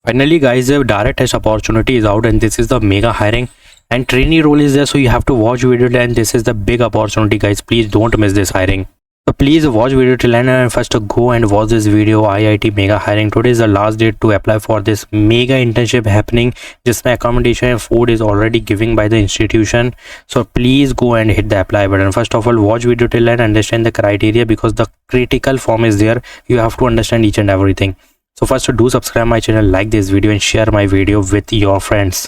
Finally, guys, the direct test opportunity is out, and this is the mega hiring and trainee role is there. So you have to watch video till end. This is the big opportunity, guys. Please don't miss this hiring. So please watch video till end and first go and watch this video. IIT mega hiring. Today is the last date to apply for this mega internship happening. Just accommodation and food is already given by the institution. So please go and hit the apply button. First of all, watch video till end, understand the criteria because the critical form is there. You have to understand each and everything. So first do subscribe my channel, like this video and share my video with your friends.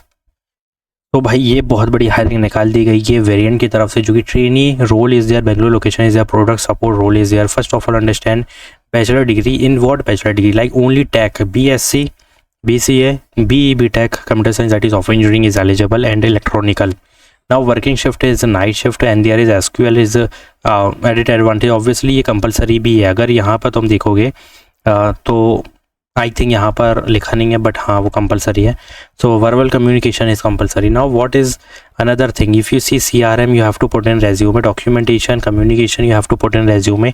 तो भाई ये बहुत बड़ी hiring निकाल दी गई है variant की तरफ से, जो कि trainee role is there, Bengaluru location is there, product support role is there. First of all understand bachelor degree in what bachelor degree like only tech, BSc, BCA, BE, BTech, computer science, that is software engineering is eligible and electronical. Now working shift is night shift and there is SQL is added advantage. Obviously ये compulsory भी है. अगर यहाँ पर तुम देखोगे तो I think यहाँ पर लिखा नहीं है बट हाँ वो कंपलसरी है. So verbal communication is compulsory. Now what is another thing, if you see CRM you have to put in resume, documentation, communication you have to put in resume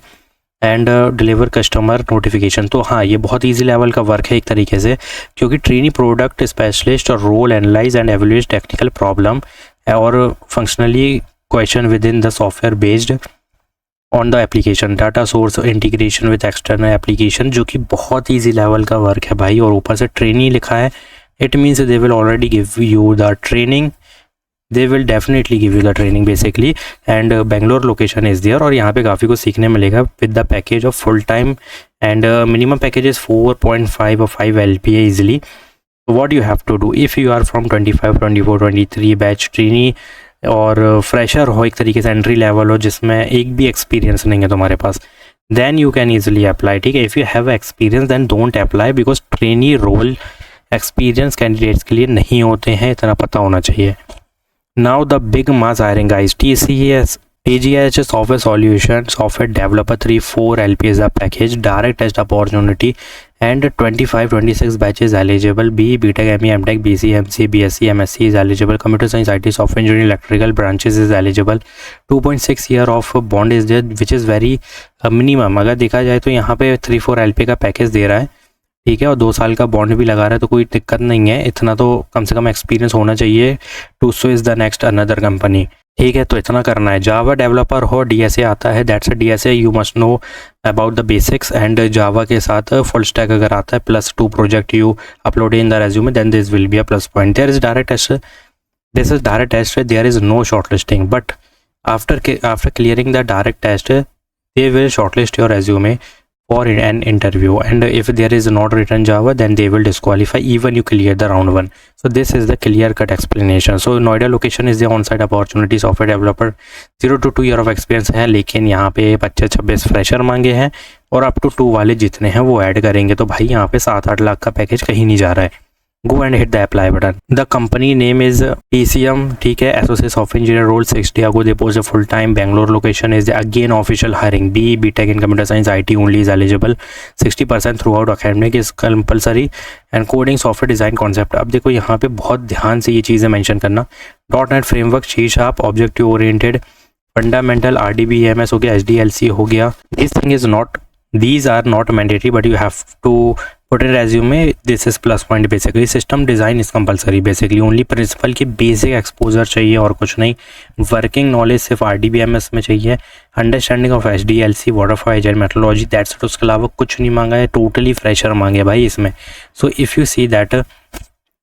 and deliver customer notification. तो हाँ ये बहुत easy level का work है एक तरीके से, क्योंकि ट्रेनी प्रोडक्ट स्पेशलिस्ट और role analyse and evaluate technical problem और functionally question with in the software based on the application, data source integration with external application, जो कि बहुत ईजी लेवल का वर्क है भाई. और ऊपर से ट्रेनिंग लिखा है. It means they will already give you the training, they will definitely give you the training basically. And Bangalore location is there और यहाँ पे काफ़ी कुछ सीखने मिलेगा with the package of full time and minimum package is 4.5 और 5 LPA easily. What you have to do if you are from 25, 24, 23 batch trainee और fresher हो, एक तरीके से एंट्री लेवल हो जिसमें एक भी एक्सपीरियंस नहीं है तुम्हारे पास, then you can easily apply. ठीक है, if you have experience then don't apply, because trainee role experience candidates के लिए नहीं होते हैं, इतना पता होना चाहिए. Now the big mass hiring guys, TGH software solution, software developer 3-4 LPA is the package, direct test opportunity and 25-26 batches eligible. BE, BTech, ME, MTech, BC, MC, BSc, MSc is eligible. Computer science, IT, software engineering, electrical branches is eligible. 2.6 year of bond is there, which is very minimum. अगर देखा जाए तो यहाँ पे 3-4 LPA का package दे रहा है, ठीक है, और 2 साल का बॉन्ड भी लगा रहा है, तो कोई दिक्कत नहीं है. इतना तो कम से कम एक्सपीरियंस होना चाहिए to switch the next another company. ठीक है, तो इतना करना है. जावा डेवलपर हो, DSA आता है, that's a DSA you must know about the basics. And Java के साथ फुल स्टैक अगर आता है +2 project you upload in the resume, then this will be a plus point. There is direct test, this is direct test, there is no short listing, but after clearing the direct test they will short list your resume for an interview, and if there is not written Java then they will disqualify even you clear the round 1. So this is the clear cut explanation. So Noida location is the on-site opportunity, software developer 0 to 2 year of experience है, लेकिन यहाँ पे 25-26 fresher मांगे हैं और up to 2 वाले जितने हैं वो ऐड करेंगे. तो भाई यहाँ पे 7-8 लाख का पैकेज कहीं नहीं जा रहा है. Go and hit the apply button. The company name is PCM, ठीक है, Associate Software Engineer role 6 day ago they posted full time. Bangalore location is the again official hiring. BE, BTech in computer science, IT only is eligible. 60% throughout academic is compulsory and coding, software design concept. अब देखो यहाँ पे बहुत ध्यान से ये चीज़ें mention करना. .NET framework, C Sharp, objective oriented, fundamental, RDBMS हो गया, SDLC हो गया. These are not mandatory but you have to put in resume. This is plus point basically. System design is compulsory basically. Only principal की basic exposure चाहिए और कुछ नहीं. Working knowledge सिर्फ RDBMS में चाहिए. Understanding of SDLC, waterfall agile methodology, that's it. उसके अलावा कुछ नहीं मांगा है. Totally fresher मांगे भाई इसमें. So if you see that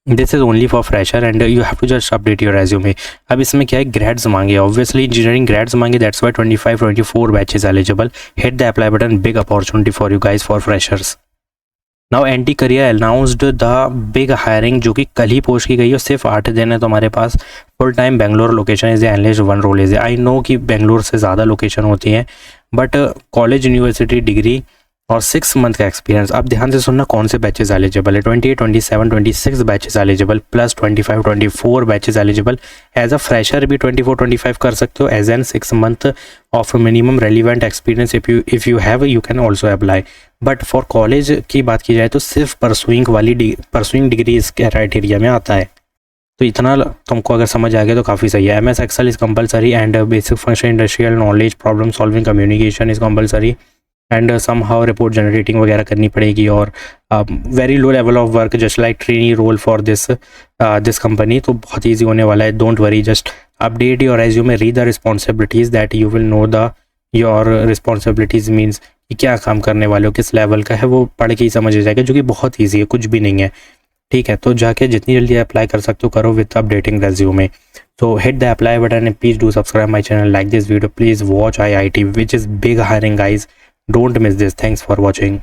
this is only for fresher and you have to just update your resume. अब इसमें क्या है, ग्रेड्स मांगे, obviously engineering ग्रेड्स मांगे, that's why 25-24 batches eligible. Hit the apply button, big opportunity for you guys for freshers. Now NT Career announced the big hiring, जो कि कल ही post की गई है. सिर्फ 8 दिन है तुम्हारे पास. Full time Bangalore location is analyst 1 role is. I know कि बेंगलोर से ज़्यादा लोकेशन होती हैं बट कॉलेज यूनिवर्सिटी डिग्री और 6 मंथ का एक्सपीरियंस. अब ध्यान से सुनना कौन से बैचेस एलिजिबल है. 28, 27, 26 batches eligible plus 25, 24 batches eligible. As a fresher भी 24, 25 कर सकते हो. As an 6 month of minimum relevant experience if you have you can also apply. But for college की बात की जाए तो सिर्फ परसुइंग डिग्री इस क्राइटेरिया में आता है. तो इतना तुमको अगर समझ आ गया तो काफ़ी सही है. MS Excel is compulsory and basic function industrial knowledge, problem solving, communication is compulsory. And somehow report generating वगैरह करनी पड़ेगी, और very low level of work just like trainee role for this company. तो बहुत easy होने वाला है, don't worry, just update your resume, read the responsibilities that you will know the your responsibilities means कि क्या काम करने वाले हो, किस लेवल का है, वो पढ़ के ही समझ आ जाएगा, जो कि बहुत ईजी है, कुछ भी नहीं है। ठीक है, तो जाके जितनी जल्दी अप्लाई कर सकते हो करो with updating resume. So hit the apply button and please do subscribe my channel, like this video, please watch IIT which is big hiring guys, don't miss this. Thanks for watching.